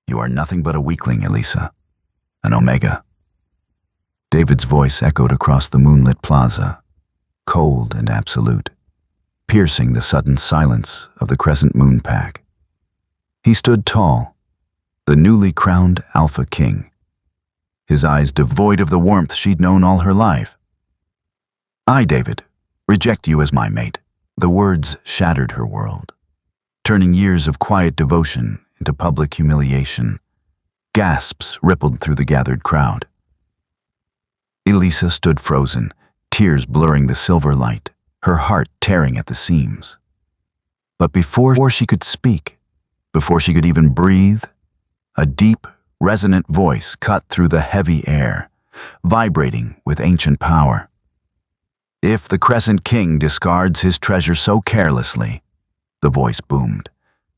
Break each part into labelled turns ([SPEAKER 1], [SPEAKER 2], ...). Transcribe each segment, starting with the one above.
[SPEAKER 1] You are nothing but a weakling, Elisa. An Omega. David's voice echoed across the moonlit plaza, cold and absolute, piercing the sudden silence of the crescent moon pack. He stood tall, the newly crowned Alpha King, his eyes devoid of the warmth she'd known all her life. I, David, reject you as my mate. The words shattered her world, turning years of quiet devotion into public humiliation. Gasps rippled through the gathered crowd. Elisa stood frozen, tears blurring the silver light, her heart tearing at the seams. But before she could speak, before she could even breathe, a deep, resonant voice cut through the heavy air, vibrating with ancient power. If the Crescent King discards his treasure so carelessly, the voice boomed,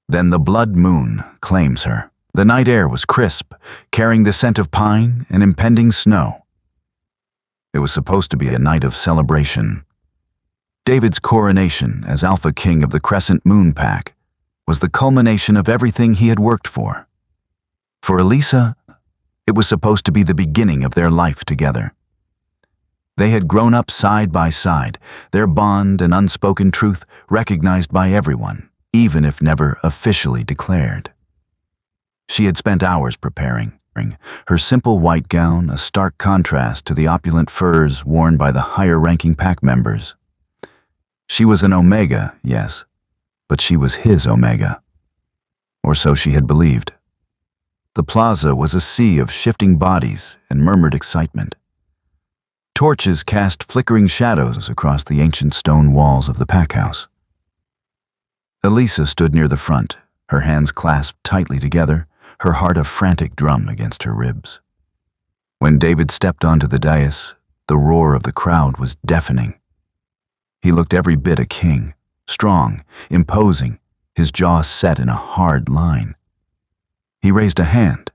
[SPEAKER 1] then the blood moon claims her. The night air was crisp, carrying the scent of pine and impending snow. It was supposed to be a night of celebration. David's coronation as Alpha King of the Crescent Moon Pack was the culmination of everything he had worked for. For Elisa, it was supposed to be the beginning of their life together. They had grown up side by side, their bond and unspoken truth recognized by everyone, even if never officially declared. She had spent hours preparing, her simple white gown a stark contrast to the opulent furs worn by the higher-ranking pack members. She was an Omega, yes, but she was his Omega. Or so she had believed. The plaza was a sea of shifting bodies and murmured excitement. Torches cast flickering shadows across the ancient stone walls of the pack house. Elisa stood near the front, her hands clasped tightly together, her heart a frantic drum against her ribs. When David stepped onto the dais, the roar of the crowd was deafening. He looked every bit a king, strong, imposing, his jaw set in a hard line. He raised a hand,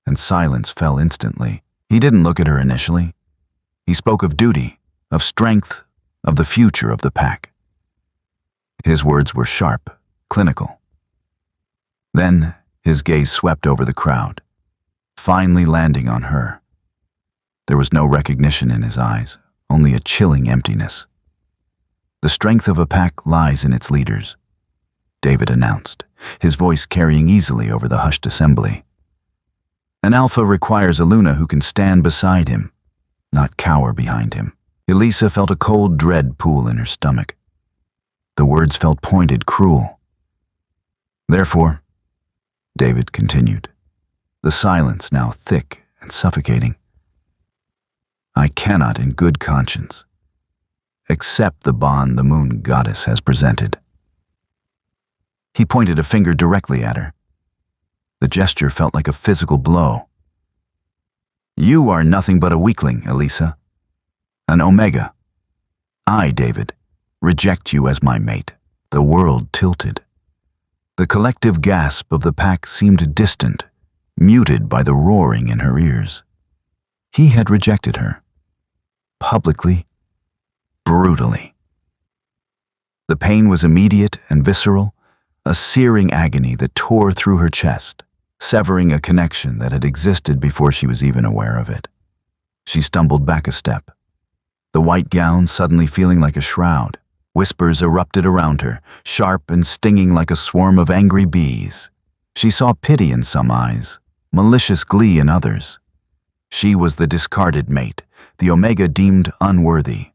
[SPEAKER 1] and silence fell instantly. He didn't look at her initially. He spoke of duty, of strength, of the future of the pack. His words were sharp, clinical. Then his gaze swept over the crowd, finally landing on her. There was no recognition in his eyes, only a chilling emptiness. The strength of a pack lies in its leaders, David announced, his voice carrying easily over the hushed assembly. An alpha requires a Luna who can stand beside him, not cower behind him. Elisa felt a cold dread pool in her stomach. The words felt pointed, cruel. Therefore, David continued, the silence now thick and suffocating, I cannot in good conscience accept the bond the moon goddess has presented. He pointed a finger directly at her. The gesture felt like a physical blow. You are nothing but a weakling, Elisa. An Omega. I, David, reject you as my mate. The world tilted. The collective gasp of the pack seemed distant, muted by the roaring in her ears. He had rejected her. Publicly, brutally. The pain was immediate and visceral, a searing agony that tore through her chest, severing a connection that had existed before she was even aware of it. She stumbled back a step, the white gown suddenly feeling like a shroud. Whispers erupted around her, sharp and stinging like a swarm of angry bees. She saw pity in some eyes, malicious glee in others. She was the discarded mate, the Omega deemed unworthy.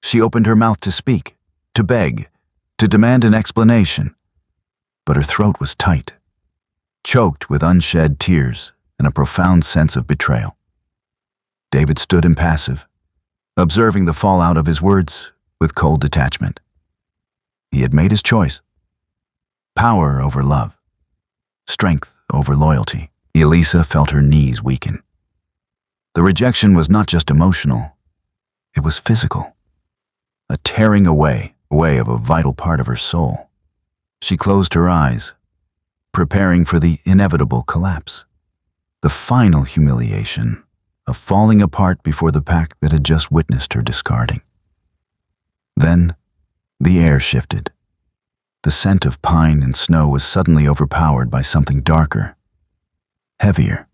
[SPEAKER 1] She opened her mouth to speak, to beg, to demand an explanation, but her throat was tight, choked with unshed tears and a profound sense of betrayal. David stood impassive, observing the fallout of his words with cold detachment. He had made his choice. Power over love. Strength over loyalty. Elisa felt her knees weaken. The rejection was not just emotional, it was physical. A tearing away of a vital part of her soul. She closed her eyes, preparing for the inevitable collapse. The final humiliation of falling apart before the pack that had just witnessed her discarding. Then, the air shifted. The scent of pine and snow was suddenly overpowered by something darker, heavier.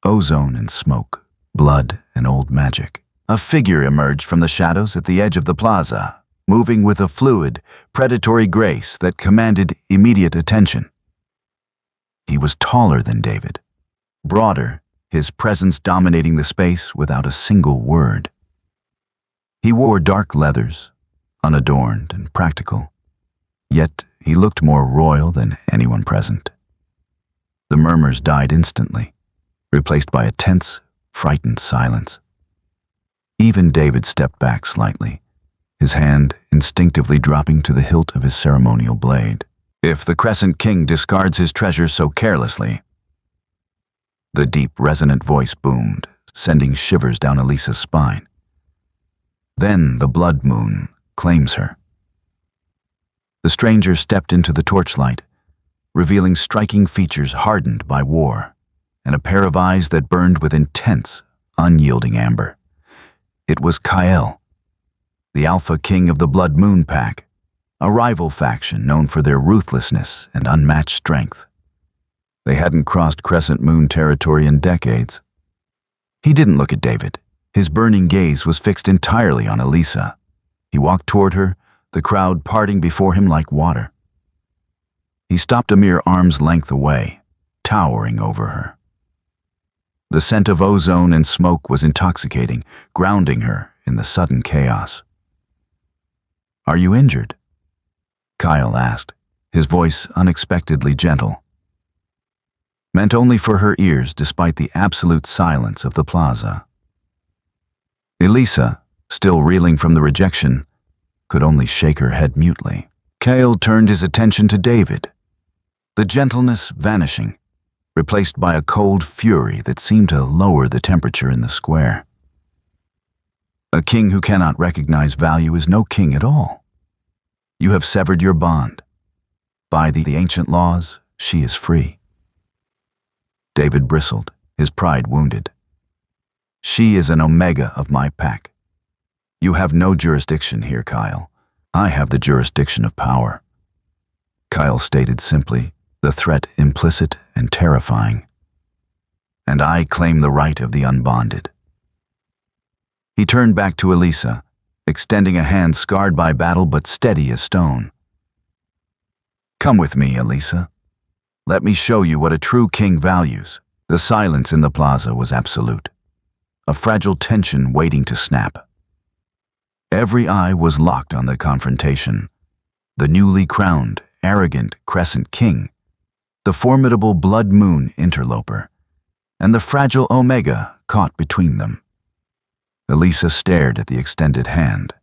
[SPEAKER 1] Ozone and smoke, blood and old magic. A figure emerged from the shadows at the edge of the plaza, moving with a fluid, predatory grace that commanded immediate attention. He was taller than David, broader, his presence dominating the space without a single word. He wore dark leathers, unadorned and practical, yet he looked more royal than anyone present. The murmurs died instantly, replaced by a tense, frightened silence. Even David stepped back slightly, his hand instinctively dropping to the hilt of his ceremonial blade. If the Crescent King discards his treasure so carelessly, the deep, resonant voice boomed, sending shivers down Elisa's spine. Then the blood moon claims her. The stranger stepped into the torchlight, revealing striking features hardened by war, and a pair of eyes that burned with intense, unyielding amber. It was Kyle, the Alpha King of the Blood Moon Pack, a rival faction known for their ruthlessness and unmatched strength. They hadn't crossed Crescent Moon territory in decades. He didn't look at David. His burning gaze was fixed entirely on Elisa. He walked toward her, the crowd parting before him like water. He stopped a mere arm's length away, towering over her. The scent of ozone and smoke was intoxicating, grounding her in the sudden chaos. "Are you injured?" Kyle asked, his voice unexpectedly gentle. Meant only for her ears despite the absolute silence of the plaza. Elisa, still reeling from the rejection, could only shake her head mutely. Kyle turned his attention to David, the gentleness vanishing, replaced by a cold fury that seemed to lower the temperature in the square. A king who cannot recognize value is no king at all. You have severed your bond. By the ancient laws, she is free. David bristled, his pride wounded. She is an omega of my pack. You have no jurisdiction here, Kyle. I have the jurisdiction of power. Kyle stated simply, the threat implicit and terrifying. And I claim the right of the unbonded. He turned back to Elisa, extending a hand scarred by battle but steady as stone. Come with me, Elisa. Let me show you what a true king values. The silence in the plaza was absolute, a fragile tension waiting to snap. Every eye was locked on the confrontation. The newly crowned, arrogant Crescent King, the formidable Blood Moon interloper, and the fragile Omega caught between them. Elisa stared at the extended hand.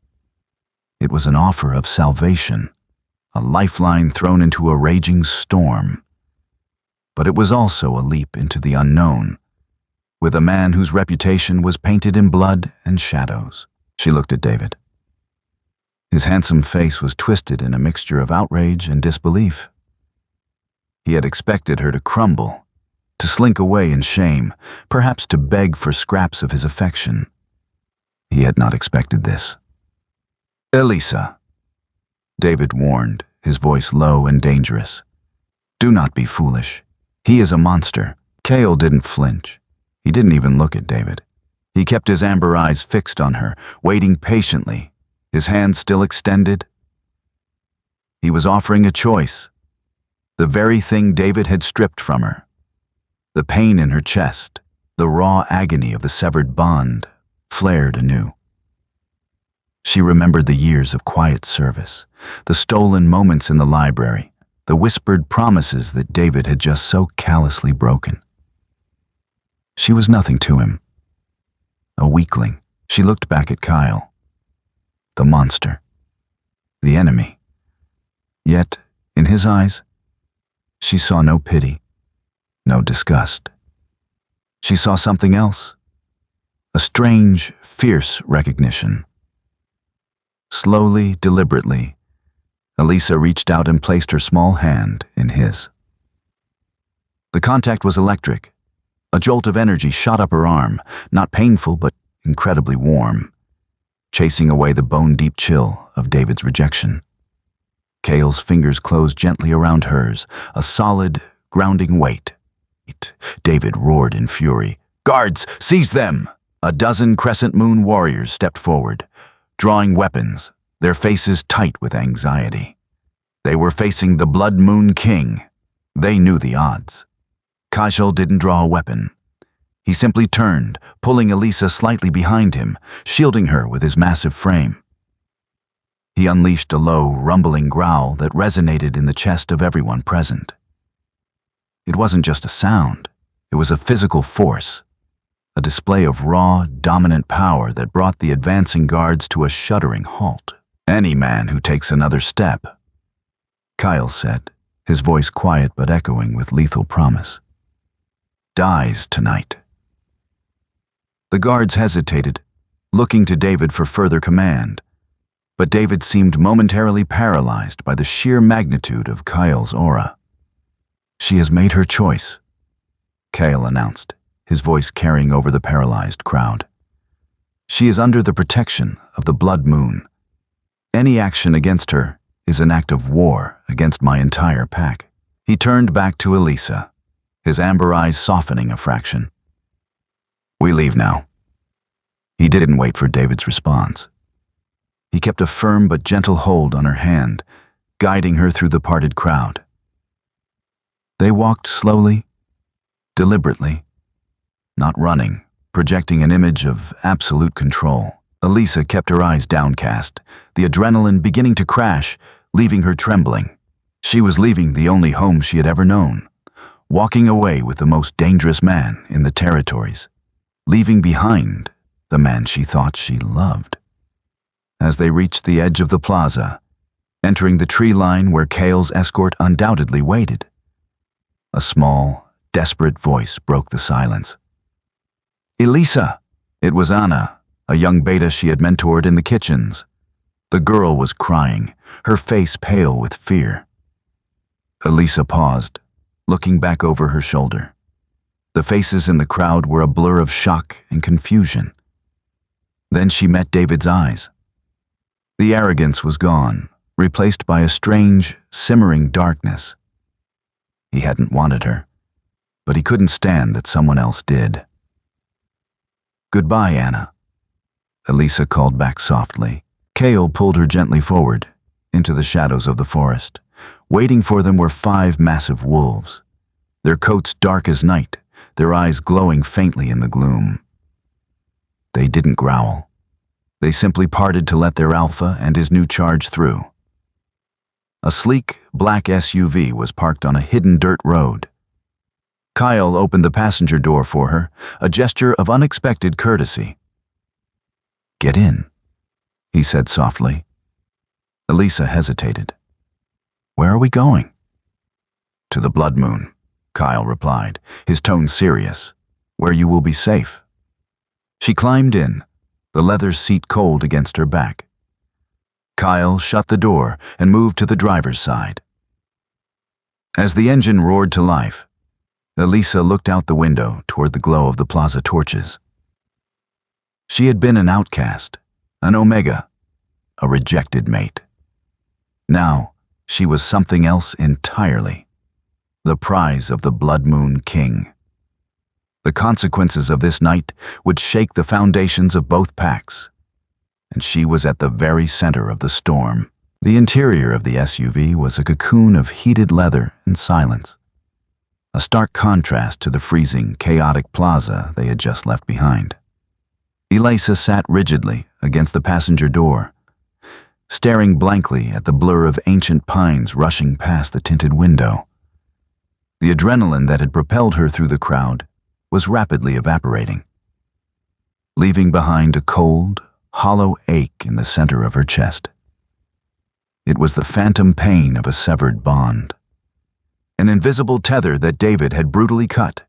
[SPEAKER 1] It was an offer of salvation, a lifeline thrown into a raging storm. But it was also a leap into the unknown, with a man whose reputation was painted in blood and shadows. She looked at David. His handsome face was twisted in a mixture of outrage and disbelief. He had expected her to crumble, to slink away in shame, perhaps to beg for scraps of his affection. He had not expected this. Elisa, David warned, his voice low and dangerous. Do not be foolish. He is a monster. Kale didn't flinch. He didn't even look at David. He kept his amber eyes fixed on her, waiting patiently, his hand still extended. He was offering a choice, the very thing David had stripped from her. The pain in her chest, the raw agony of the severed bond, flared anew. She remembered the years of quiet service, the stolen moments in the library, the whispered promises that David had just so callously broken. She was nothing to him. A weakling. She looked back at Kyle. The monster. The enemy. Yet, in his eyes, she saw no pity, no disgust. She saw something else. A strange, fierce recognition. Slowly, deliberately, Elisa reached out and placed her small hand in his. The contact was electric. A jolt of energy shot up her arm, not painful but incredibly warm, chasing away the bone-deep chill of David's rejection. Kale's fingers closed gently around hers, a solid, grounding weight. David roared in fury. "Guards, seize them!" A dozen crescent moon warriors stepped forward, drawing weapons, their faces tight with anxiety. They were facing the Blood Moon King. They knew the odds. Kajal didn't draw a weapon. He simply turned, pulling Elisa slightly behind him, shielding her with his massive frame. He unleashed a low, rumbling growl that resonated in the chest of everyone present. It wasn't just a sound, it was a physical force, a display of raw, dominant power that brought the advancing guards to a shuddering halt. "Any man who takes another step," Kyle said, his voice quiet but echoing with lethal promise, "dies tonight." The guards hesitated, looking to David for further command, but David seemed momentarily paralyzed by the sheer magnitude of Kyle's aura. "She has made her choice," Kyle announced, his voice carrying over the paralyzed crowd. "She is under the protection of the Blood Moon. Any action against her is an act of war against my entire pack." He turned back to Elisa, his amber eyes softening a fraction. "We leave now." He didn't wait for David's response. He kept a firm but gentle hold on her hand, guiding her through the parted crowd. They walked slowly, deliberately, not running, projecting an image of absolute control. Elisa kept her eyes downcast, the adrenaline beginning to crash, leaving her trembling. She was leaving the only home she had ever known, walking away with the most dangerous man in the territories, leaving behind the man she thought she loved. As they reached the edge of the plaza, entering the tree line where Kale's escort undoubtedly waited, a small, desperate voice broke the silence. "Elisa!" It was Anna, a young beta she had mentored in the kitchens. The girl was crying, her face pale with fear. Elisa paused, looking back over her shoulder. The faces in the crowd were a blur of shock and confusion. Then she met David's eyes. The arrogance was gone, replaced by a strange, simmering darkness. He hadn't wanted her, but he couldn't stand that someone else did. "Goodbye, Anna," Elisa called back softly. Kale pulled her gently forward, into the shadows of the forest. Waiting for them were 5 massive wolves, their coats dark as night, their eyes glowing faintly in the gloom. They didn't growl. They simply parted to let their alpha and his new charge through. A sleek, black SUV was parked on a hidden dirt road. Kyle opened the passenger door for her, a gesture of unexpected courtesy. "Get in," he said softly. Elisa hesitated. "Where are we going?" "To the Blood Moon," Kyle replied, his tone serious. "Where you will be safe." She climbed in, the leather seat cold against her back. Kyle shut the door and moved to the driver's side. As the engine roared to life, Elisa looked out the window toward the glow of the plaza torches. She had been an outcast, an omega, a rejected mate. Now, she was something else entirely, the prize of the Blood Moon King. The consequences of this night would shake the foundations of both packs, and she was at the very center of the storm. The interior of the SUV was a cocoon of heated leather and silence, a stark contrast to the freezing, chaotic plaza they had just left behind. Elisa sat rigidly against the passenger door, staring blankly at the blur of ancient pines rushing past the tinted window. The adrenaline that had propelled her through the crowd was rapidly evaporating, leaving behind a cold, hollow ache in the center of her chest. It was the phantom pain of a severed bond, an invisible tether that David had brutally cut.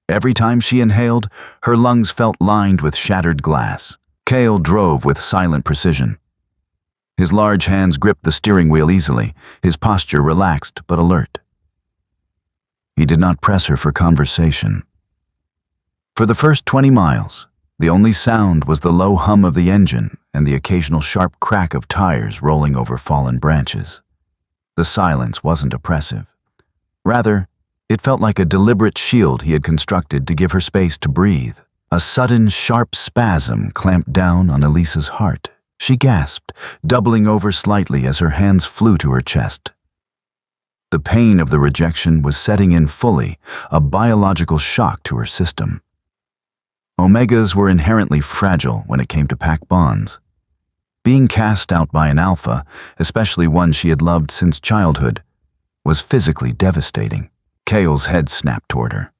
[SPEAKER 1] Every time she inhaled, her lungs felt lined with shattered glass. Kale drove with silent precision. His large hands gripped the steering wheel easily, his posture relaxed but alert. He did not press her for conversation. For the first 20 miles, the only sound was the low hum of the engine and the occasional sharp crack of tires rolling over fallen branches. The silence wasn't oppressive. Rather, It felt like a deliberate shield he had constructed to give her space to breathe. A sudden, sharp spasm clamped down on Elisa's heart. She gasped, doubling over slightly as her hands flew to her chest. The pain of the rejection was setting in fully, a biological shock to her system. Omegas were inherently fragile when it came to pack bonds. Being cast out by an alpha, especially one she had loved since childhood, was physically devastating. Kale's head snapped toward her.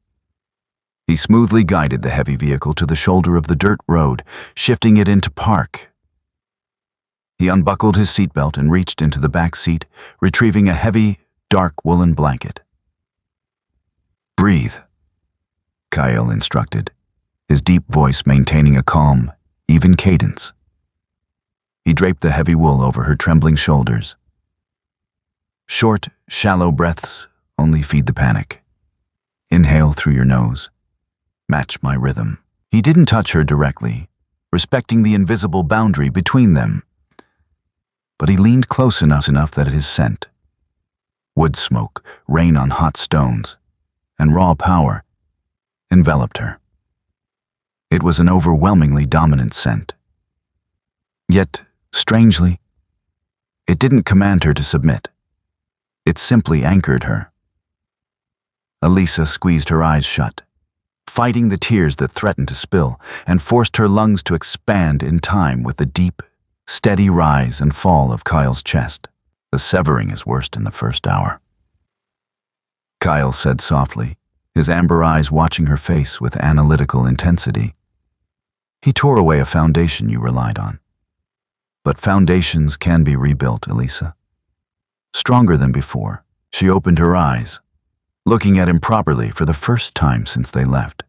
[SPEAKER 1] He smoothly guided the heavy vehicle to the shoulder of the dirt road, shifting it into park. He unbuckled his seatbelt and reached into the back seat, retrieving a heavy, dark woolen blanket. "Breathe," Kyle instructed, his deep voice maintaining a calm, even cadence. He draped the heavy wool over her trembling shoulders. "Short, shallow breaths only feed the panic. Inhale through your nose. Match my rhythm." He didn't touch her directly, respecting the invisible boundary between them. But he leaned close enough that his scent, wood smoke, rain on hot stones, and raw power, enveloped her. It was an overwhelmingly dominant scent. Yet, strangely, it didn't command her to submit. It simply anchored her. Elisa squeezed her eyes shut, fighting the tears that threatened to spill, and forced her lungs to expand in time with the deep, steady rise and fall of Kyle's chest. "The severing is worst in the first hour," Kyle said softly, his amber eyes watching her face with analytical intensity. "He tore away a foundation you relied on. But foundations can be rebuilt, Elisa. Stronger than before." She opened her eyes, looking at him properly for the first time since they left.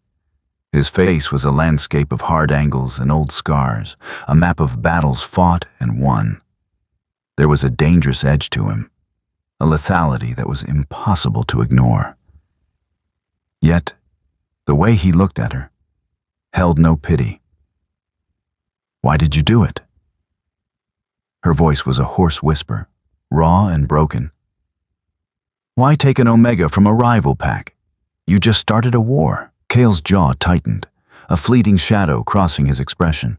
[SPEAKER 1] His face was a landscape of hard angles and old scars, a map of battles fought and won. There was a dangerous edge to him, a lethality that was impossible to ignore. Yet, the way he looked at her held no pity. "Why did you do it?" Her voice was a hoarse whisper, raw and broken. "Why take an Omega from a rival pack? You just started a war." Kale's jaw tightened, a fleeting shadow crossing his expression.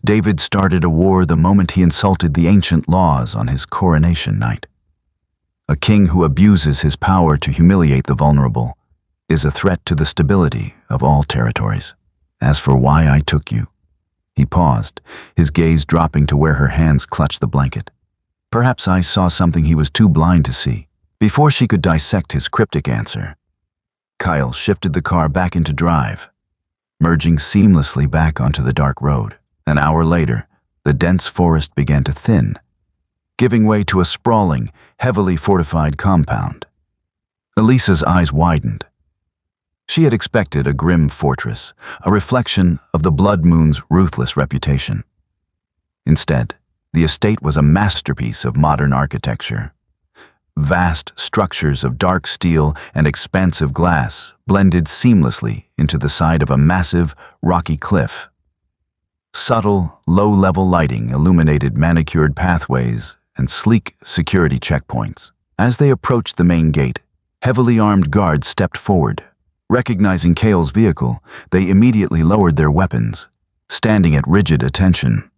[SPEAKER 1] David started a war the moment he insulted the ancient laws on his coronation night. A king who abuses his power to humiliate the vulnerable is a threat to the stability of all territories. "As for why I took you," he paused, his gaze dropping to where her hands clutched the blanket. "Perhaps I saw something he was too blind to see." Before she could dissect his cryptic answer, Kyle shifted the car back into drive, merging seamlessly back onto the dark road. An hour later, the dense forest began to thin, giving way to a sprawling, heavily fortified compound. Elisa's eyes widened. She had expected a grim fortress, a reflection of the Blood Moon's ruthless reputation. Instead, the estate was a masterpiece of modern architecture. Vast structures of dark steel and expansive glass blended seamlessly into the side of a massive, rocky cliff. Subtle, low-level lighting illuminated manicured pathways and sleek security checkpoints. As they approached the main gate, heavily armed guards stepped forward. Recognizing Kale's vehicle, they immediately lowered their weapons, standing at rigid attention.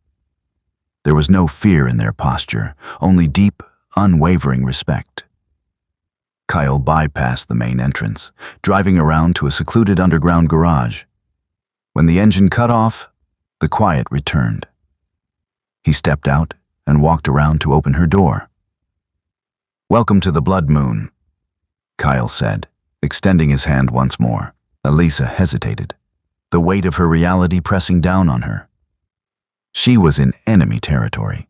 [SPEAKER 1] There was no fear in their posture, only deep, unwavering respect. Kyle bypassed the main entrance, driving around to a secluded underground garage. When the engine cut off, the quiet returned. He stepped out and walked around to open her door. "Welcome to the Blood Moon," Kyle said, extending his hand once more. Elisa hesitated, the weight of her reality pressing down on her. She was in enemy territory.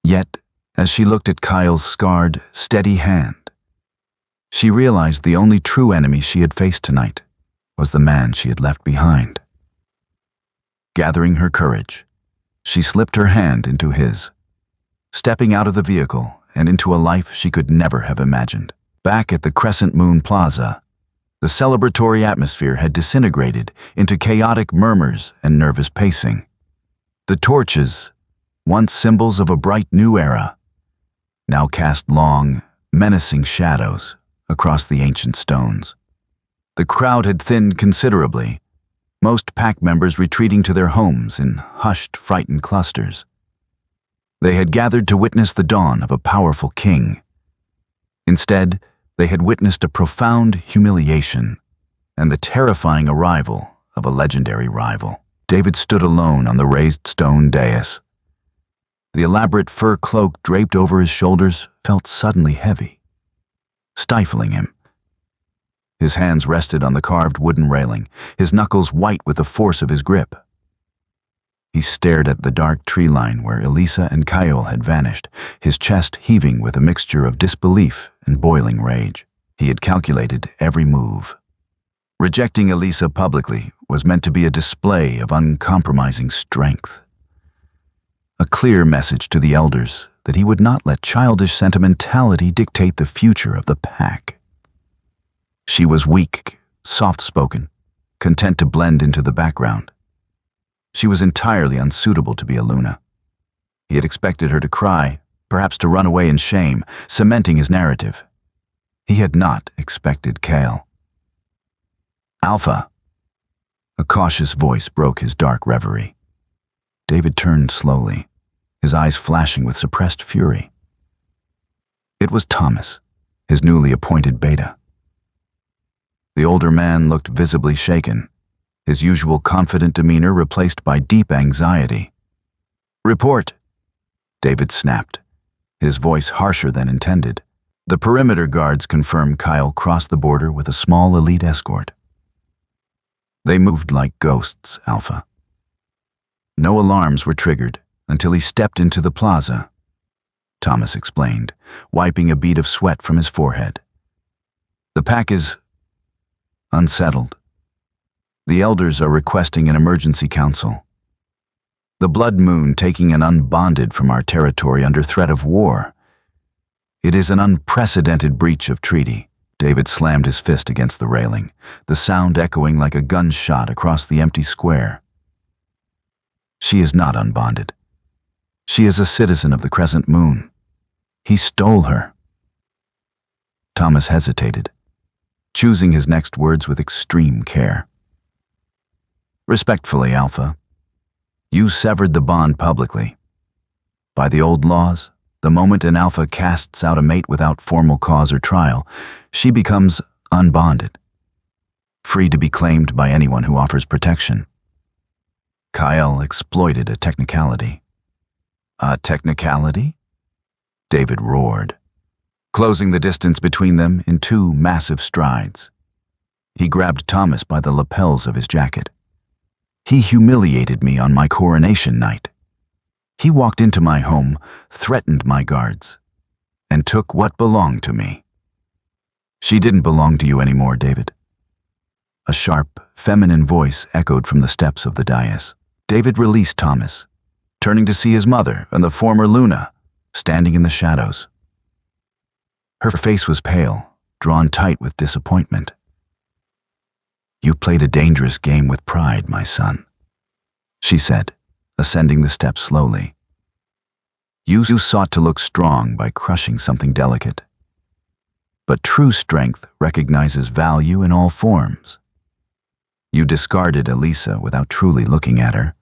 [SPEAKER 1] Yet, as she looked at Kyle's scarred, steady hand, she realized the only true enemy she had faced tonight was the man she had left behind. Gathering her courage, she slipped her hand into his, stepping out of the vehicle and into a life she could never have imagined. Back at the Crescent Moon Plaza, the celebratory atmosphere had disintegrated into chaotic murmurs and nervous pacing. The torches, once symbols of a bright new era, now cast long, menacing shadows across the ancient stones. The crowd had thinned considerably, most pack members retreating to their homes in hushed, frightened clusters. They had gathered to witness the dawn of a powerful king. Instead, they had witnessed a profound humiliation and the terrifying arrival of a legendary rival. David stood alone on the raised stone dais. The elaborate fur cloak draped over his shoulders felt suddenly heavy, stifling him. His hands rested on the carved wooden railing, his knuckles white with the force of his grip. He stared at the dark tree line where Elisa and Kyle had vanished, his chest heaving with a mixture of disbelief and boiling rage. He had calculated every move. Rejecting Elisa publicly was meant to be a display of uncompromising strength. A clear message to the elders that he would not let childish sentimentality dictate the future of the pack. She was weak, soft-spoken, content to blend into the background. She was entirely unsuitable to be a Luna. He had expected her to cry, perhaps to run away in shame, cementing his narrative. He had not expected Kale. "Alpha!" A cautious voice broke his dark reverie. David turned slowly, his eyes flashing with suppressed fury. It was Thomas, his newly appointed beta. The older man looked visibly shaken, his usual confident demeanor replaced by deep anxiety. "Report!" David snapped, his voice harsher than intended. The perimeter guards confirmed Kyle crossed the border with a small elite escort. They moved like ghosts, Alpha. No alarms were triggered until he stepped into the plaza, Thomas explained, wiping a bead of sweat from his forehead. "The pack is unsettled. The elders are requesting an emergency council. The Blood Moon taking an unbonded from our territory under threat of war. It is an unprecedented breach of treaty." David slammed his fist against the railing, the sound echoing like a gunshot across the empty square. "She is not unbonded. She is a citizen of the Crescent Moon. He stole her." Thomas hesitated, choosing his next words with extreme care. "Respectfully, Alpha, you severed the bond publicly. By the old laws, the moment an Alpha casts out a mate without formal cause or trial, she becomes unbonded, free to be claimed by anyone who offers protection." Kyle exploited a technicality. "A technicality?" David roared, closing the distance between them in two massive strides. He grabbed Thomas by the lapels of his jacket. "He humiliated me on my coronation night. He walked into my home, threatened my guards, and took what belonged to me." "She didn't belong to you anymore, David." A sharp, feminine voice echoed from the steps of the dais. David released Thomas, turning to see his mother and the former Luna standing in the shadows. Her face was pale, drawn tight with disappointment. "You played a dangerous game with pride, my son," she said, ascending the steps slowly. "You sought to look strong by crushing something delicate. But true strength recognizes value in all forms. You discarded Elisa without truly looking at her.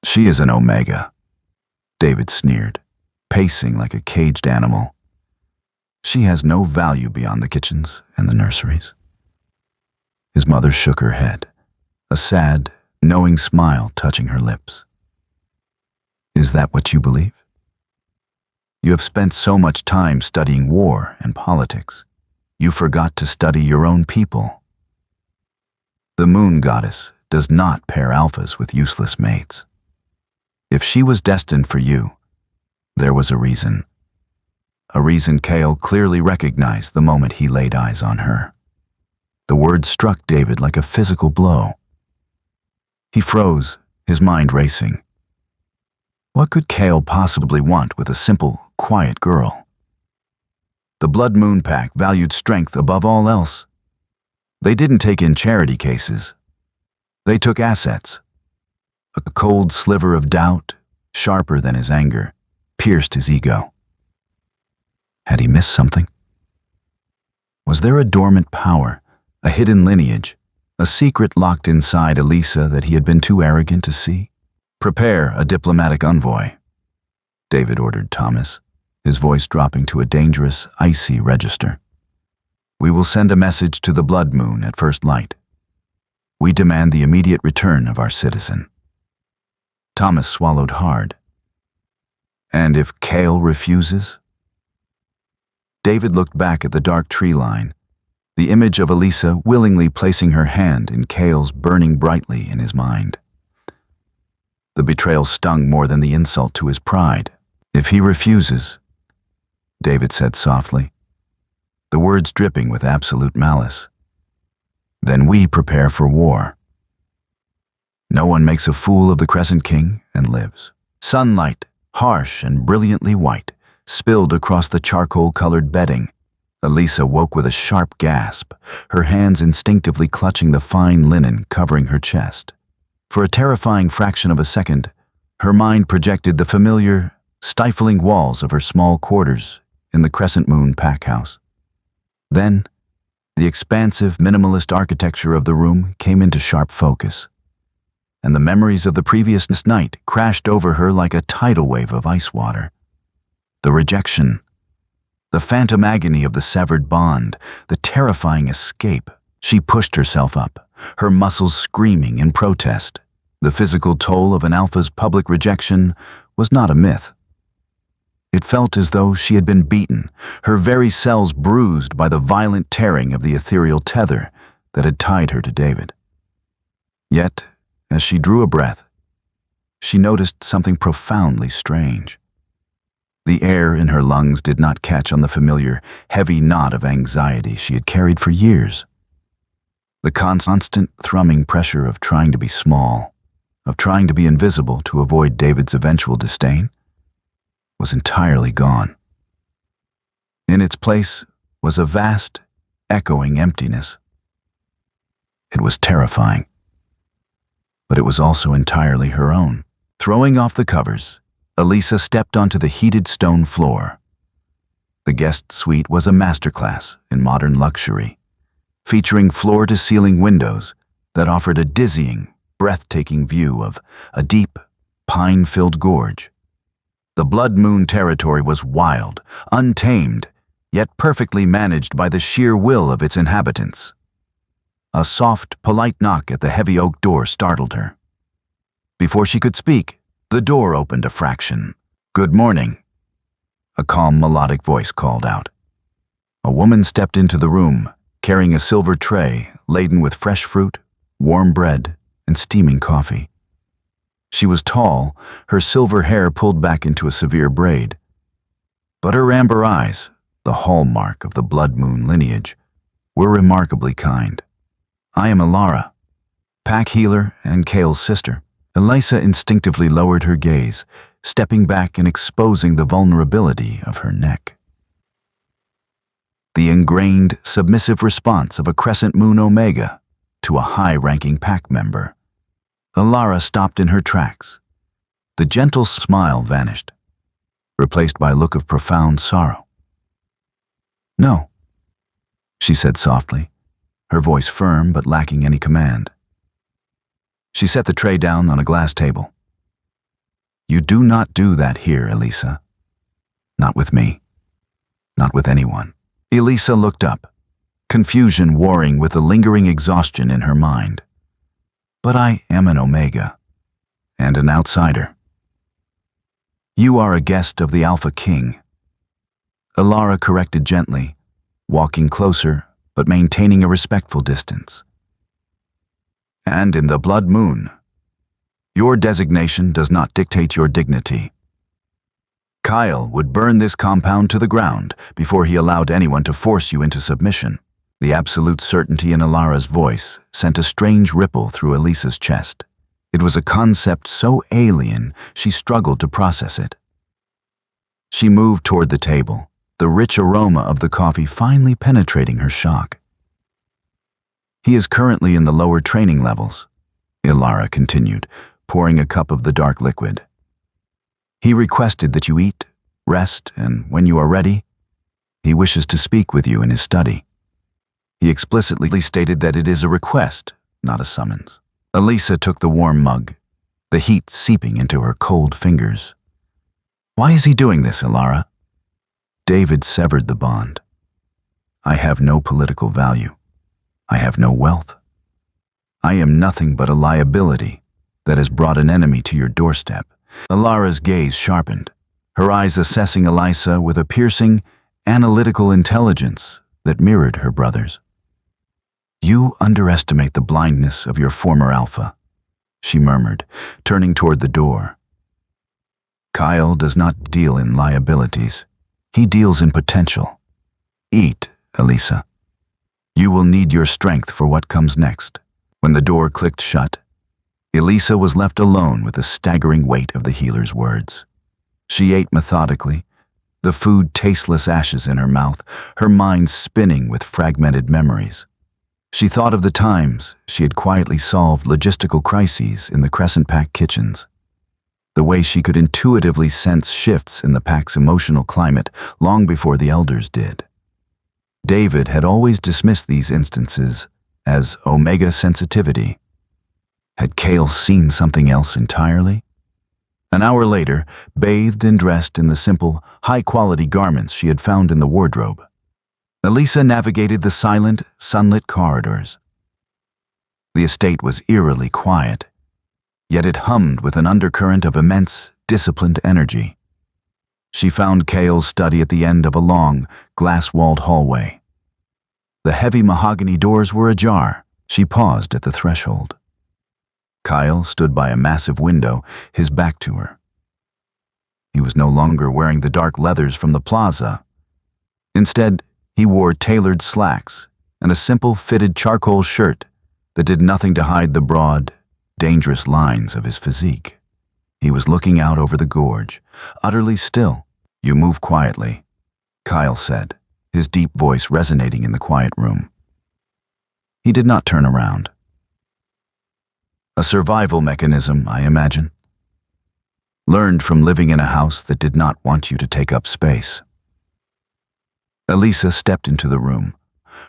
[SPEAKER 1] She is an Omega," David sneered, pacing like a caged animal. "She has no value beyond the kitchens and the nurseries." His mother shook her head, a sad, knowing smile touching her lips. "Is that what you believe? You have spent so much time studying war and politics, you forgot to study your own people. The Moon Goddess does not pair alphas with useless mates. If she was destined for you, there was a reason Kale clearly recognized the moment he laid eyes on her." The words struck David like a physical blow. He froze, his mind racing. What could Kale possibly want with a simple, quiet girl? The Blood Moon Pack valued strength above all else. They didn't take in charity cases. They took assets. A cold sliver of doubt, sharper than his anger, pierced his ego. Had he missed something? Was there a dormant power, a hidden lineage, a secret locked inside Elisa that he had been too arrogant to see? "Prepare a diplomatic envoy," David ordered Thomas, his voice dropping to a dangerous, icy register. "We will send a message to the blood moon at first light. We demand the immediate return of our citizen." Thomas swallowed hard. "And if Kale refuses?" David looked back at the dark tree line, the image of Elisa willingly placing her hand in Kale's burning brightly in his mind. The betrayal stung more than the insult to his pride. "If he refuses," David said softly, the words dripping with absolute malice, "then we prepare for war. No one makes a fool of the Crescent King and lives." Sunlight, harsh and brilliantly white, spilled across the charcoal-colored bedding. Elisa woke with a sharp gasp, her hands instinctively clutching the fine linen covering her chest. For a terrifying fraction of a second, her mind projected the familiar, stifling walls of her small quarters in the Crescent Moon pack house. Then, the expansive, minimalist architecture of the room came into sharp focus, and the memories of the previous night crashed over her like a tidal wave of ice water. The rejection, the phantom agony of the severed bond, the terrifying escape. She pushed herself up, her muscles screaming in protest. The physical toll of an alpha's public rejection was not a myth. It felt as though she had been beaten, her very cells bruised by the violent tearing of the ethereal tether that had tied her to David. Yet, as she drew a breath, she noticed something profoundly strange. The air in her lungs did not catch on the familiar, heavy knot of anxiety she had carried for years. The constant thrumming pressure of trying to be small, of trying to be invisible to avoid David's eventual disdain, was entirely gone. In its place was a vast, echoing emptiness. It was terrifying, but it was also entirely her own. Throwing off the covers, Elisa stepped onto the heated stone floor. The guest suite was a masterclass in modern luxury, featuring floor-to-ceiling windows that offered a dizzying, breathtaking view of a deep, pine-filled gorge. The Blood Moon territory was wild, untamed, yet perfectly managed by the sheer will of its inhabitants. A soft, polite knock at the heavy oak door startled her. Before she could speak, the door opened a fraction. "Good morning," a calm, melodic voice called out. A woman stepped into the room, carrying a silver tray laden with fresh fruit, warm bread, and steaming coffee. She was tall, her silver hair pulled back into a severe braid. But her amber eyes, the hallmark of the Blood Moon lineage, were remarkably kind. "I am Alara, pack healer and Kale's sister." Elisa instinctively lowered her gaze, stepping back and exposing the vulnerability of her neck. The ingrained, submissive response of a Crescent Moon Omega to a high-ranking pack member. Alara stopped in her tracks. The gentle smile vanished, replaced by a look of profound sorrow. "No," she said softly, her voice firm but lacking any command. She set the tray down on a glass table. "You do not do that here, Elisa. Not with me. Not with anyone." Elisa looked up, confusion warring with the lingering exhaustion in her mind. "But I am an Omega, and an outsider. You are a guest of the Alpha King," Alara corrected gently, walking closer but maintaining a respectful distance. "And in the Blood Moon, your designation does not dictate your dignity. Kyle would burn this compound to the ground before he allowed anyone to force you into submission." The absolute certainty in Alara's voice sent a strange ripple through Elisa's chest. It was a concept so alien she struggled to process it. She moved toward the table, the rich aroma of the coffee finally penetrating her shock. "He is currently in the lower training levels," Alara continued, pouring a cup of the dark liquid. "He requested that you eat, rest, and when you are ready, he wishes to speak with you in his study." He explicitly stated that it is a request, not a summons. Elisa took the warm mug, the heat seeping into her cold fingers. Why is he doing this, Ilara? David severed the bond. I have no political value. I have no wealth. I am nothing but a liability that has brought an enemy to your doorstep. Ilara's gaze sharpened, her eyes assessing Elisa with a piercing, analytical intelligence that mirrored her brother's. You underestimate the blindness of your former alpha, she murmured, turning toward the door. Kyle does not deal in liabilities. He deals in potential. Eat, Elisa. You will need your strength for what comes next. When the door clicked shut, Elisa was left alone with the staggering weight of the healer's words. She ate methodically, the food tasteless ashes in her mouth, her mind spinning with fragmented memories. She thought of the times she had quietly solved logistical crises in the Crescent Pack kitchens, the way she could intuitively sense shifts in the pack's emotional climate long before the elders did. David had always dismissed these instances as omega sensitivity. Had Kale seen something else entirely? An hour later, bathed and dressed in the simple, high-quality garments she had found in the wardrobe, Elisa navigated the silent, sunlit corridors. The estate was eerily quiet, yet it hummed with an undercurrent of immense, disciplined energy. She found Kale's study at the end of a long, glass-walled hallway. The heavy mahogany doors were ajar. She paused at the threshold. Kyle stood by a massive window, his back to her. He was no longer wearing the dark leathers from the plaza. Instead, he wore tailored slacks and a simple fitted charcoal shirt that did nothing to hide the broad, dangerous lines of his physique. He was looking out over the gorge, utterly still. You move quietly, Kyle said, his deep voice resonating in the quiet room. He did not turn around. A survival mechanism, I imagine. Learned from living in a house that did not want you to take up space. Elisa stepped into the room,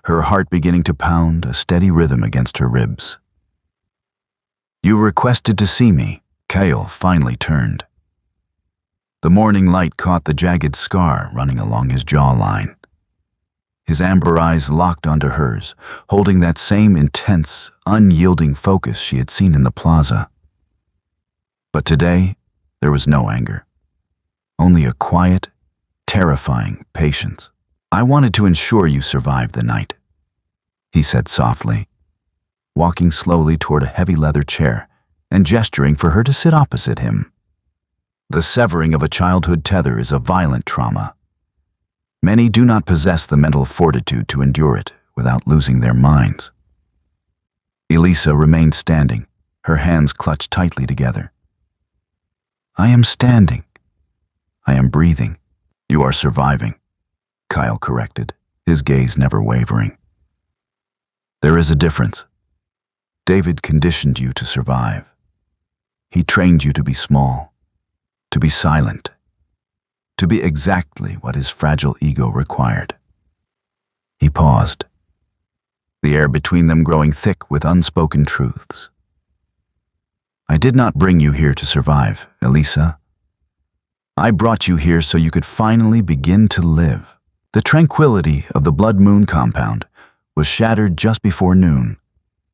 [SPEAKER 1] her heart beginning to pound a steady rhythm against her ribs. You requested to see me, Kale finally turned. The morning light caught the jagged scar running along his jawline. His amber eyes locked onto hers, holding that same intense, unyielding focus she had seen in the plaza. But today, there was no anger. Only a quiet, terrifying patience. I wanted to ensure you survived the night, he said softly, walking slowly toward a heavy leather chair and gesturing for her to sit opposite him. The severing of a childhood tether is a violent trauma. Many do not possess the mental fortitude to endure it without losing their minds. Elisa remained standing, her hands clutched tightly together. I am standing. I am breathing. You are surviving, Kyle corrected, his gaze never wavering. There is a difference. David conditioned you to survive. He trained you to be small, to be silent, to be exactly what his fragile ego required. He paused, the air between them growing thick with unspoken truths. I did not bring you here to survive, Elisa. I brought you here so you could finally begin to live. The tranquility of the Blood Moon compound was shattered just before noon.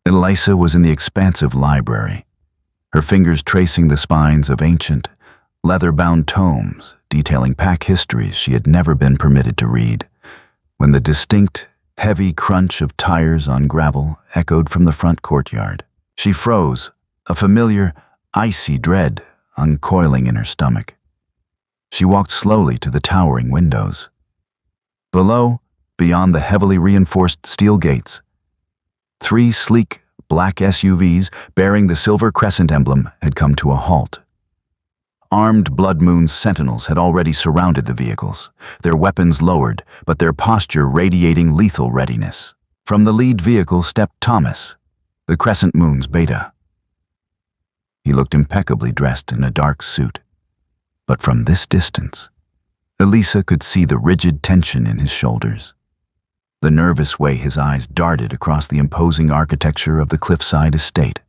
[SPEAKER 1] Elisa was in the expansive library, her fingers tracing the spines of ancient, leather-bound tomes detailing pack histories she had never been permitted to read, when the distinct, heavy crunch of tires on gravel echoed from the front courtyard. She froze, a familiar, icy dread uncoiling in her stomach. She walked slowly to the towering windows. Below, beyond the heavily reinforced steel gates, 3 sleek, black SUVs bearing the silver crescent emblem had come to a halt. Armed Blood Moon sentinels had already surrounded the vehicles, their weapons lowered, but their posture radiating lethal readiness. From the lead vehicle stepped Thomas, the Crescent Moon's beta. He looked impeccably dressed in a dark suit, but from this distance, Elisa could see the rigid tension in his shoulders. the nervous way his eyes darted across the imposing architecture of the cliffside estate.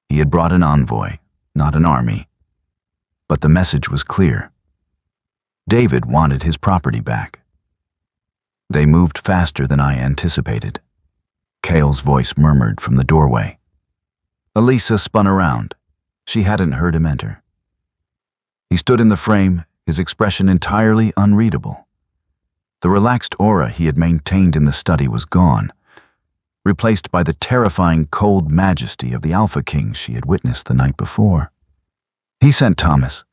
[SPEAKER 1] He had brought an envoy, not an army, but the message was clear. David wanted his property back. They moved faster than I anticipated. Cale's voice murmured from the doorway. Elisa spun around. She hadn't heard him enter. He stood in the frame, his expression entirely unreadable. The relaxed aura he had maintained in the study was gone, replaced by the terrifying cold majesty of the Alpha King she had witnessed the night before. He sent Thomas,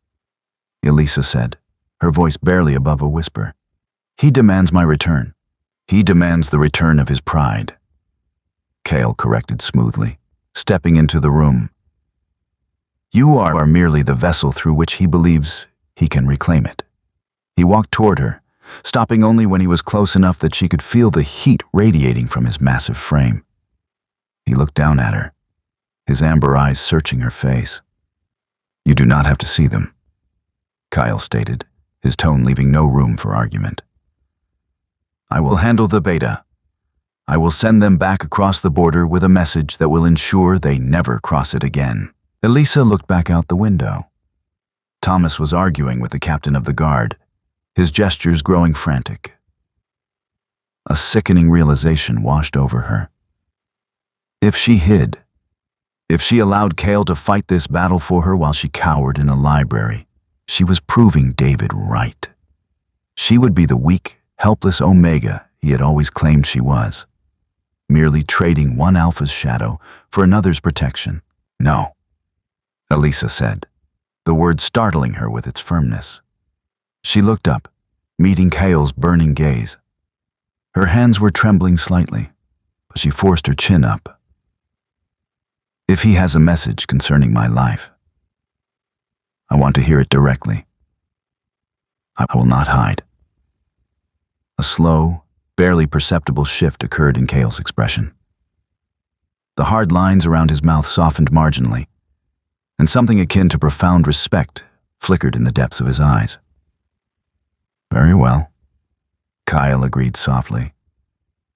[SPEAKER 1] Elisa said, her voice barely above a whisper. He demands my return. He demands the return of his pride. Cale corrected smoothly, stepping into the room. You are merely the vessel through which he believes he can reclaim it. He walked toward her, stopping only when he was close enough that she could feel the heat radiating from his massive frame. He looked down at her, his amber eyes searching her face. You do not have to see them, Kyle stated, his tone leaving no room for argument. I will handle the beta. I will send them back across the border with a message that will ensure they never cross it again. Elisa looked back out the window. Thomas was arguing with the captain of the guard, his gestures growing frantic. A sickening realization washed over her. If she hid, if she allowed Cale to fight this battle for her while she cowered in a library, she was proving David right. She would be the weak, helpless Omega he had always claimed she was, merely trading one Alpha's shadow for another's protection. No, Elisa said, the word startling her with its firmness. She looked up, meeting Cale's burning gaze. Her hands were trembling slightly, but she forced her chin up. If he has a message concerning my life, I want to hear it directly. I will not hide. A slow, barely perceptible shift occurred in Cale's expression. The hard lines around his mouth softened marginally, and something akin to profound respect flickered in the depths of his eyes. Very well, Kyle agreed softly.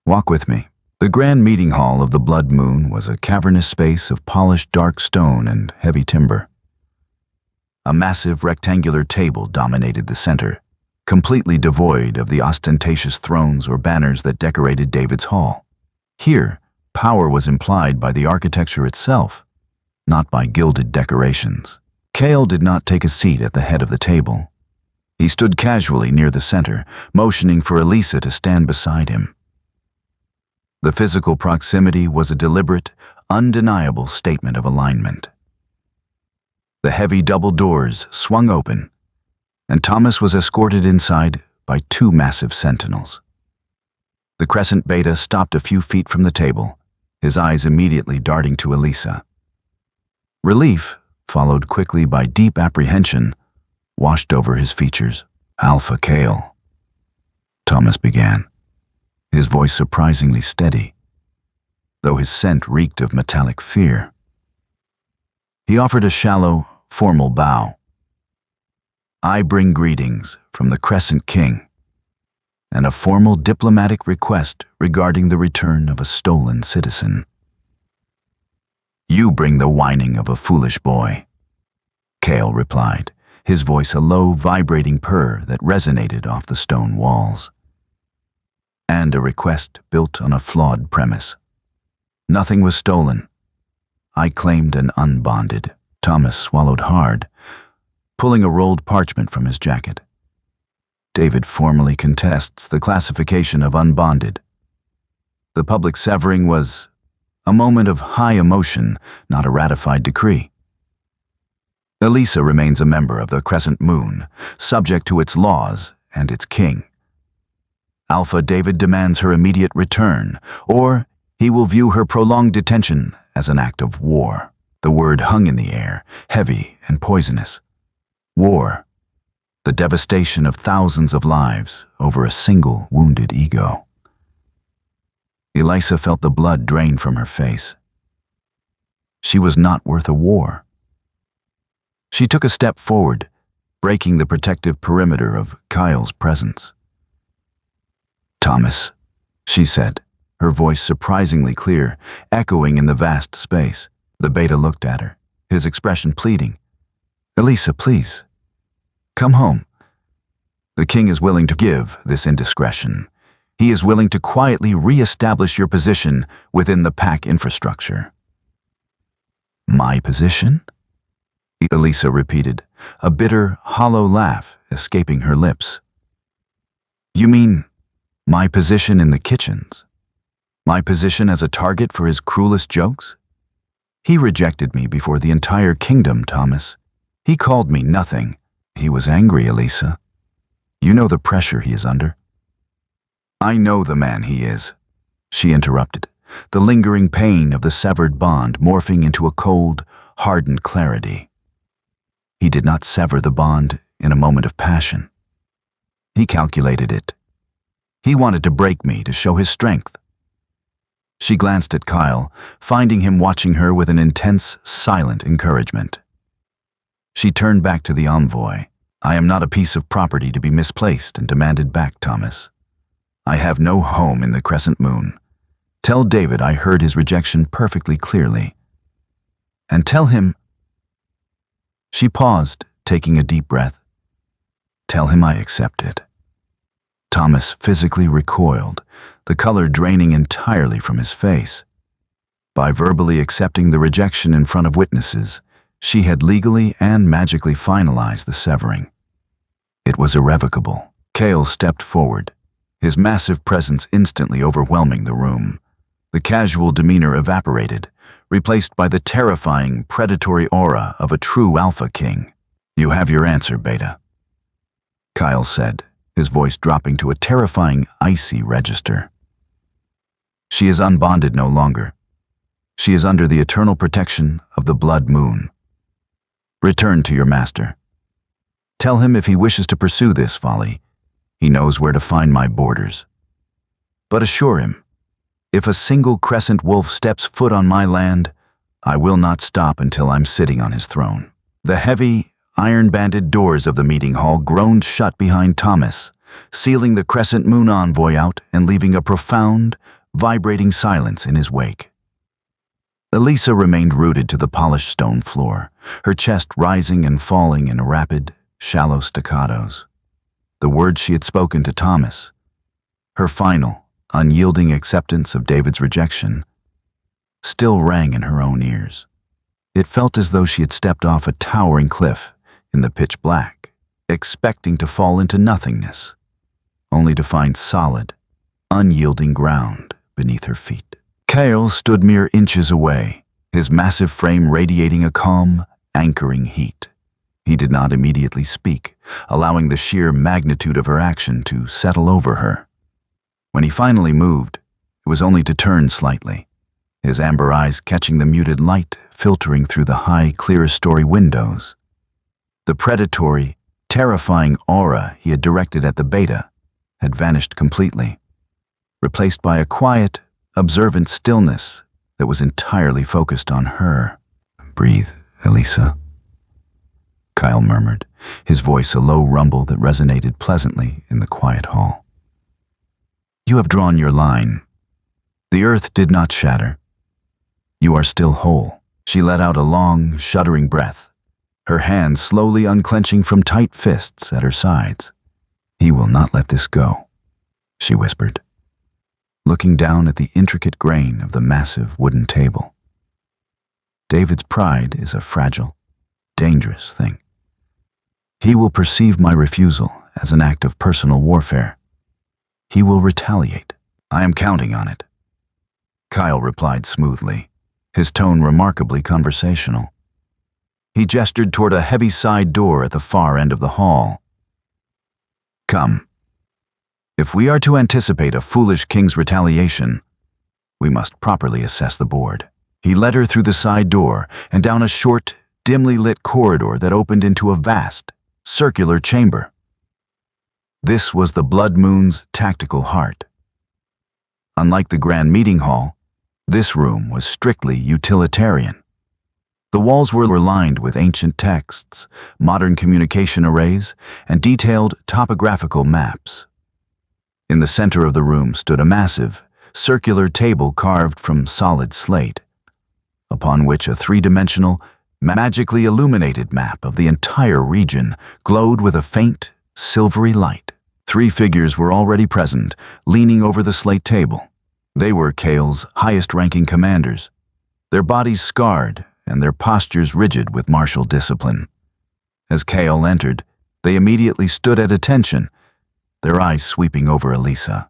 [SPEAKER 1] Walk with me. The grand meeting hall of the Blood Moon was a cavernous space of polished dark stone and heavy timber. A massive rectangular table dominated the center, completely devoid of the ostentatious thrones or banners that decorated David's hall. Here, power was implied by the architecture itself, not by gilded decorations. Cale did not take a seat at the head of the table. He stood casually near the center, motioning for Elisa to stand beside him. The physical proximity was a deliberate, undeniable statement of alignment. The heavy double doors swung open, and Thomas was escorted inside by two massive sentinels. The Crescent Beta stopped a few feet from the table, his eyes immediately darting to Elisa. Relief, followed quickly by deep apprehension, washed over his features. Alpha Cale, Thomas began, his voice surprisingly steady, though his scent reeked of metallic fear. He offered a shallow, formal bow. I bring greetings from the Crescent King, and a formal diplomatic request regarding the return of a stolen citizen. You bring the whining of a foolish boy, Cale replied, his voice a low, vibrating purr that resonated off the stone walls. And a request built on a flawed premise. Nothing was stolen. I claimed and unbonded. Thomas swallowed hard, pulling a rolled parchment from his jacket. David formally contests the classification of unbonded. The public severing was a moment of high emotion, not a ratified decree. Elisa remains a member of the Crescent Moon, subject to its laws and its king. Alpha David demands her immediate return, or he will view her prolonged detention as an act of war. The word hung in the air, heavy and poisonous. War. The devastation of thousands of lives over a single wounded ego. Elisa felt the blood drain from her face. She was not worth a war. She took a step forward, breaking the protective perimeter of Kyle's presence. Thomas, she said, her voice surprisingly clear, echoing in the vast space. The beta looked at her, his expression pleading. Elisa, please. Come home. The king is willing to give this indiscretion. He is willing to quietly re-establish your position within the pack infrastructure. My position? Elisa repeated, a bitter, hollow laugh escaping her lips. You mean my position in the kitchens? My position as a target for his cruelest jokes? He rejected me before the entire kingdom, Thomas. He called me nothing. He was angry, Elisa. You know the pressure he is under. I know the man he is, she interrupted, the lingering pain of the severed bond morphing into a cold, hardened clarity. He did not sever the bond in a moment of passion. He calculated it. He wanted to break me to show his strength. She glanced at Kyle, finding him watching her with an intense, silent encouragement. She turned back to the envoy. I am not a piece of property to be misplaced and demanded back, Thomas. I have no home in the crescent moon. Tell David I heard his rejection perfectly clearly. And tell him... She paused, taking a deep breath. Tell him I accept it. Thomas physically recoiled, the color draining entirely from his face. By verbally accepting the rejection in front of witnesses, she had legally and magically finalized the severing. It was irrevocable. Kale stepped forward, his massive presence instantly overwhelming the room. The casual demeanor evaporated, replaced by the terrifying, predatory aura of a true Alpha King. You have your answer, Beta, Kyle said, his voice dropping to a terrifying, icy register. She is unbonded no longer. She is under the eternal protection of the blood moon. Return to your master. Tell him if he wishes to pursue this folly, he knows where to find my borders. But assure him, if a single crescent wolf steps foot on my land, I will not stop until I'm sitting on his throne. The heavy, iron-banded doors of the meeting hall groaned shut behind Thomas, sealing the crescent moon envoy out and leaving a profound, vibrating silence in his wake. Elisa remained rooted to the polished stone floor, her chest rising and falling in rapid, shallow staccatos. The words she had spoken to Thomas, her final, unyielding acceptance of David's rejection, still rang in her own ears. It felt as though she had stepped off a towering cliff in the pitch black, expecting to fall into nothingness, only to find solid, unyielding ground beneath her feet. Kale stood mere inches away, his massive frame radiating a calm, anchoring heat. He did not immediately speak, allowing the sheer magnitude of her action to settle over her. When he finally moved, it was only to turn slightly, his amber eyes catching the muted light filtering through the high, clerestory windows. The predatory, terrifying aura he had directed at the Beta had vanished completely, replaced by a quiet, observant stillness that was entirely focused on her. Breathe, Elisa, Kyle murmured, his voice a low rumble that resonated pleasantly in the quiet hall. You have drawn your line. The earth did not shatter. You are still whole. She let out a long, shuddering breath, her hands slowly unclenching from tight fists at her sides. He will not let this go, she whispered, looking down at the intricate grain of the massive wooden table. David's pride is a fragile, dangerous thing. He will perceive my refusal as an act of personal warfare. He will retaliate. I am counting on it, Kyle replied smoothly, his tone remarkably conversational. He gestured toward a heavy side door at the far end of the hall. Come. If we are to anticipate a foolish king's retaliation, we must properly assess the board. He led her through the side door and down a short, dimly lit corridor that opened into a vast, circular chamber. This was the Blood Moon's tactical heart. Unlike the grand meeting hall, this room was strictly utilitarian. The walls were lined with ancient texts, modern communication arrays, and detailed topographical maps. In the center of the room stood a massive, circular table carved from solid slate, upon which a three-dimensional, magically illuminated map of the entire region glowed with a faint, silvery light. 3 figures were already present, leaning over the slate table. They were Kale's highest-ranking commanders, their bodies scarred and their postures rigid with martial discipline. As Kale entered, they immediately stood at attention, their eyes sweeping over Elisa.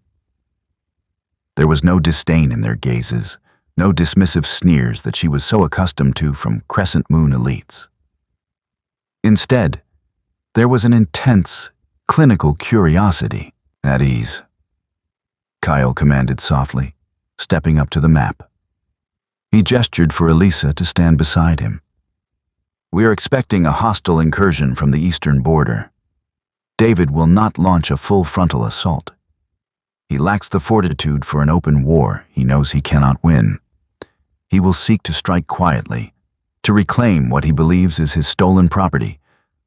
[SPEAKER 1] There was no disdain in their gazes, no dismissive sneers that she was so accustomed to from Crescent Moon elites. Instead, there was an intense, clinical curiosity. At ease, Kyle commanded softly, stepping up to the map. He gestured for Elisa to stand beside him. We are expecting a hostile incursion from the eastern border. David will not launch a full frontal assault. He lacks the fortitude for an open war he knows he cannot win. He will seek to strike quietly, to reclaim what he believes is his stolen property,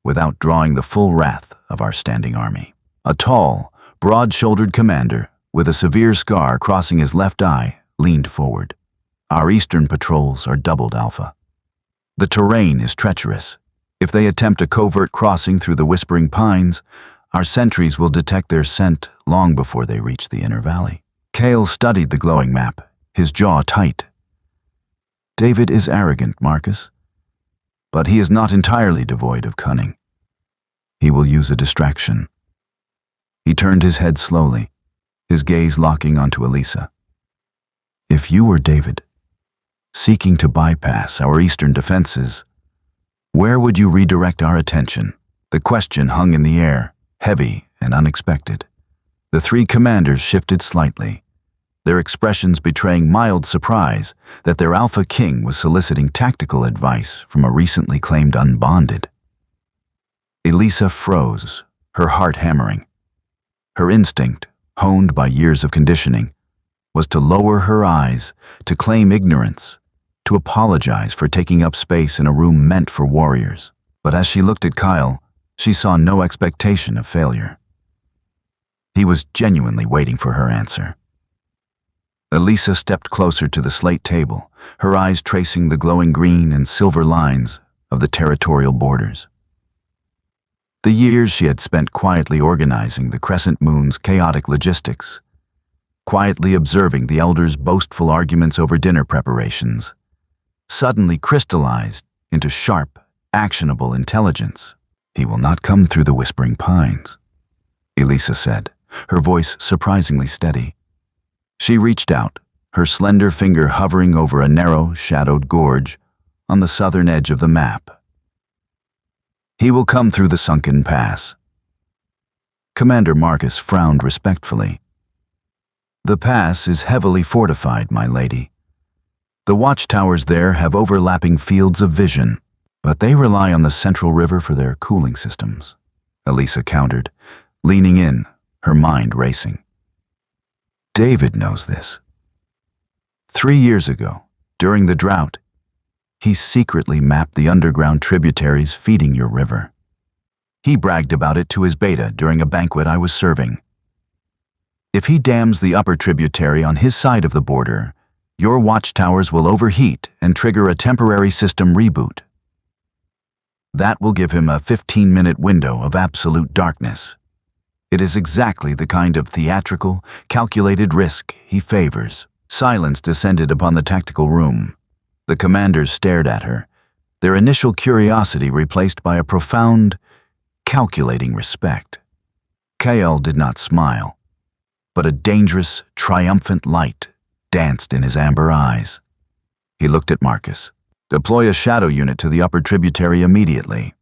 [SPEAKER 1] without drawing the full wrath of our standing army. A tall, broad-shouldered commander, with a severe scar crossing his left eye, leaned forward. Our eastern patrols are doubled alpha. The terrain is treacherous. If they attempt a covert crossing through the Whispering Pines, our sentries will detect their scent long before they reach the inner valley. Kale studied the glowing map, his jaw tight. David is arrogant, Marcus, but he is not entirely devoid of cunning. He will use a distraction. He turned his head slowly, his gaze locking onto Elisa. If you were David, seeking to bypass our eastern defenses, where would you redirect our attention? The question hung in the air, heavy and unexpected. The 3 commanders shifted slightly, their expressions betraying mild surprise that their Alpha King was soliciting tactical advice from a recently claimed unbonded. Elisa froze, her heart hammering. Her instinct, honed by years of conditioning, was to lower her eyes, to claim ignorance, to apologize for taking up space in a room meant for warriors. But as she looked at Kyle, she saw no expectation of failure. He was genuinely waiting for her answer. Elisa stepped closer to the slate table, her eyes tracing the glowing green and silver lines of the territorial borders. The years she had spent quietly organizing the Crescent Moon's chaotic logistics, quietly observing the elders' boastful arguments over dinner preparations, suddenly crystallized into sharp, actionable intelligence. He will not come through the Whispering Pines, Elisa said, her voice surprisingly steady. She reached out, her slender finger hovering over a narrow, shadowed gorge on the southern edge of the map. He will come through the sunken pass. Commander Marcus frowned respectfully. The pass is heavily fortified, my lady. The watchtowers there have overlapping fields of vision, but they rely on the central river for their cooling systems, Elisa countered, leaning in, her mind racing. David knows this. 3 years ago, during the drought, he secretly mapped the underground tributaries feeding your river. He bragged about it to his beta during a banquet I was serving. If he dams the upper tributary on his side of the border, your watchtowers will overheat and trigger a temporary system reboot. That will give him a 15-minute window of absolute darkness. It is exactly the kind of theatrical, calculated risk he favors. Silence descended upon the tactical room. The commanders stared at her, their initial curiosity replaced by a profound, calculating respect. Kael did not smile, but a dangerous, triumphant light danced in his amber eyes. He looked at Marcus. Deploy a shadow unit to the upper tributary immediately.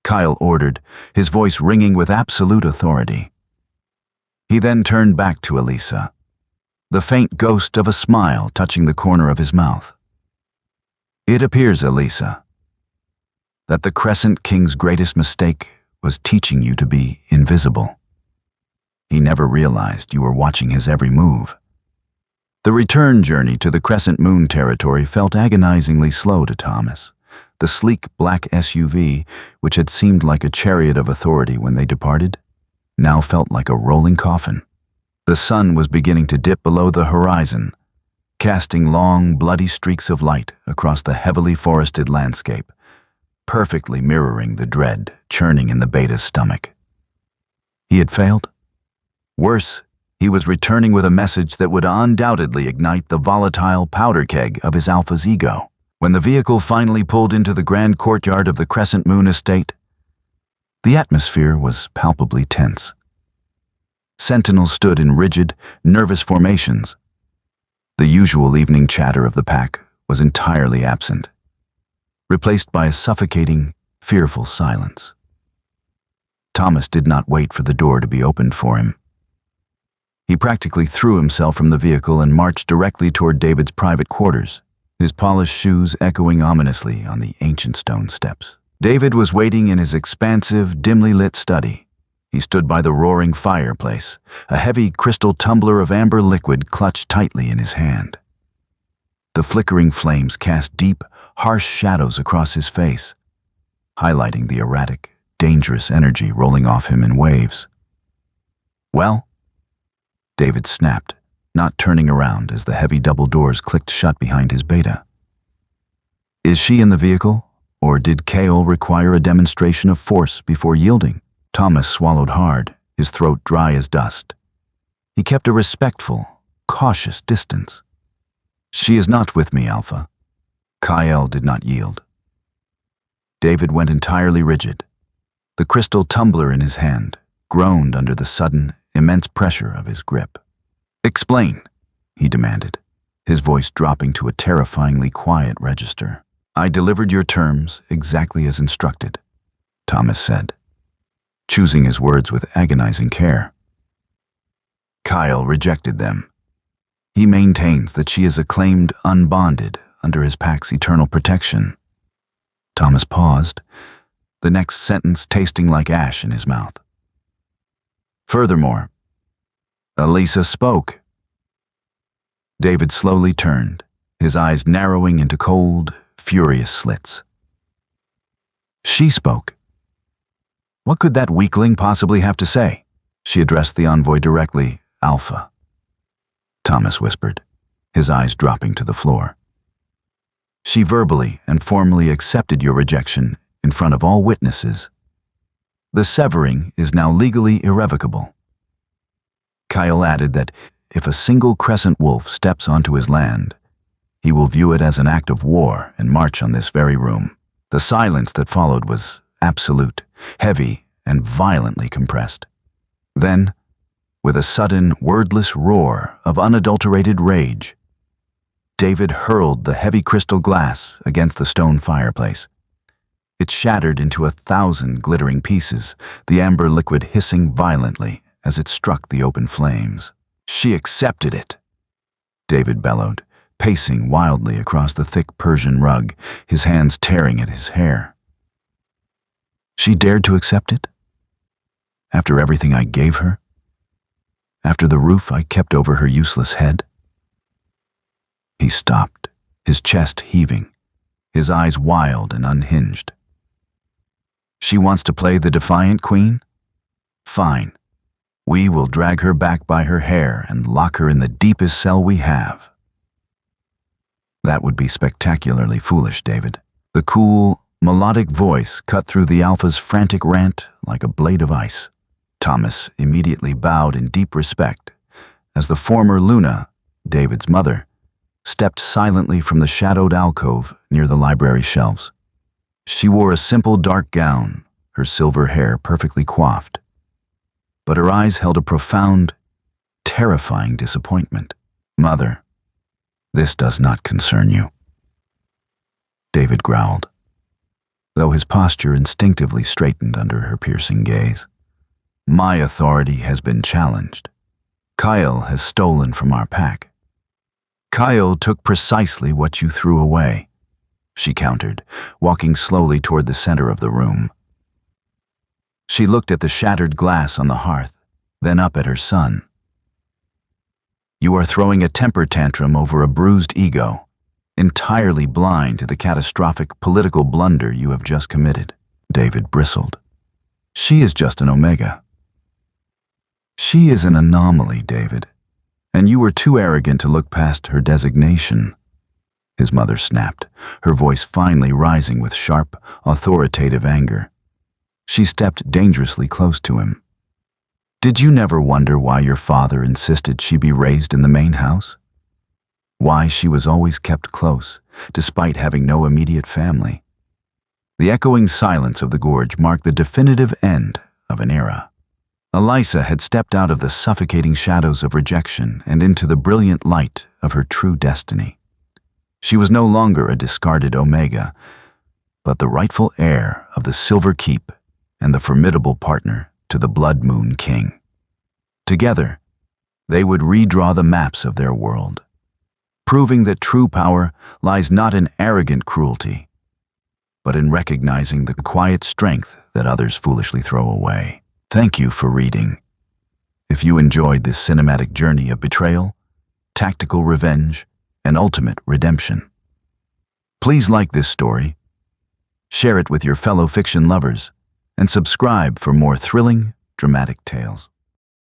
[SPEAKER 1] Kyle ordered, his voice ringing with absolute authority. He then turned back to Elisa, the faint ghost of a smile touching the corner of his mouth. It appears, Elisa, that the Crescent King's greatest mistake was teaching you to be invisible. He never realized you were watching his every move. The return journey to the Crescent Moon territory felt agonizingly slow to Thomas. The sleek black SUV, which had seemed like a chariot of authority when they departed, now felt like a rolling coffin. The sun was beginning to dip below the horizon, casting long, bloody streaks of light across the heavily forested landscape, perfectly mirroring the dread churning in the beta's stomach. He had failed? Worse, he was returning with a message that would undoubtedly ignite the volatile powder keg of his alpha's ego. When the vehicle finally pulled into the grand courtyard of the Crescent Moon estate, the atmosphere was palpably tense. Sentinels stood in rigid, nervous formations. The usual evening chatter of the pack was entirely absent, replaced by a suffocating, fearful silence. Thomas did not wait for the door to be opened for him. He practically threw himself from the vehicle and marched directly toward David's private quarters, his polished shoes echoing ominously on the ancient stone steps. David was waiting in his expansive, dimly lit study. He stood by the roaring fireplace, a heavy crystal tumbler of amber liquid clutched tightly in his hand. The flickering flames cast deep, harsh shadows across his face, highlighting the erratic, dangerous energy rolling off him in waves. "Well?" David snapped, not turning around as the heavy double doors clicked shut behind his beta. "Is she in the vehicle, or did Kael require a demonstration of force before yielding?" Thomas swallowed hard, his throat dry as dust. He kept a respectful, cautious distance. "She is not with me, Alpha." Kael did not yield. David went entirely rigid. The crystal tumbler in his hand groaned under the sudden, immense pressure of his grip. "Explain," he demanded, his voice dropping to a terrifyingly quiet register. "I delivered your terms exactly as instructed," Thomas said, choosing his words with agonizing care. "Kael rejected them. He maintains that she is acclaimed unbonded under his pack's eternal protection." Thomas paused, the next sentence tasting like ash in his mouth. "Furthermore, Elisa spoke." David slowly turned, his eyes narrowing into cold, furious slits. "She spoke? What could that weakling possibly have to say?" She addressed the envoy directly. "Alpha," Thomas whispered, his eyes dropping to the floor. "She verbally and formally accepted your rejection in front of all witnesses. The severing is now legally irrevocable." Kael added that if a single crescent wolf steps onto his land, he will view it as an act of war and march on this very room. The silence that followed was absolute, heavy, and violently compressed. Then, with a sudden, wordless roar of unadulterated rage, David hurled the heavy crystal glass against the stone fireplace. It shattered into 1,000 glittering pieces, the amber liquid hissing violently as it struck the open flames. "She accepted it," David bellowed, pacing wildly across the thick Persian rug, his hands tearing at his hair. "She dared to accept it? After everything I gave her? After the roof I kept over her useless head?" He stopped, his chest heaving, his eyes wild and unhinged. "She wants to play the defiant queen? Fine. We will drag her back by her hair and lock her in the deepest cell we have." "That would be spectacularly foolish, David." The cool, melodic voice cut through the Alpha's frantic rant like a blade of ice. Thomas immediately bowed in deep respect as the former Luna, David's mother, stepped silently from the shadowed alcove near the library shelves. She wore a simple dark gown, her silver hair perfectly coiffed, but her eyes held a profound, terrifying disappointment. "Mother, this does not concern you," David growled, though his posture instinctively straightened under her piercing gaze. "My authority has been challenged. Kael has stolen from our pack." "Kael took precisely what you threw away," she countered, walking slowly toward the center of the room. She looked at the shattered glass on the hearth, then up at her son. "You are throwing a temper tantrum over a bruised ego, entirely blind to the catastrophic political blunder you have just committed." David bristled. "She is just an Omega. She is an anomaly, David, and you were too arrogant to look past her designation. His mother snapped, her voice finally rising with sharp, authoritative anger. She stepped dangerously close to him. Did you never wonder why your father insisted she be raised in the main house? Why she was always kept close, despite having no immediate family? The echoing silence of the gorge marked the definitive end of an era. Elisa had stepped out of the suffocating shadows of rejection and into the brilliant light of her true destiny. She was no longer a discarded Omega, but the rightful heir of the Silver Keep and the formidable partner to the Blood Moon King. Together, they would redraw the maps of their world, proving that true power lies not in arrogant cruelty, but in recognizing the quiet strength that others foolishly throw away. Thank you for reading. If you enjoyed this cinematic journey of betrayal, tactical revenge, and ultimate redemption, please like this story, share it with your fellow fiction lovers, and subscribe for more thrilling, dramatic tales.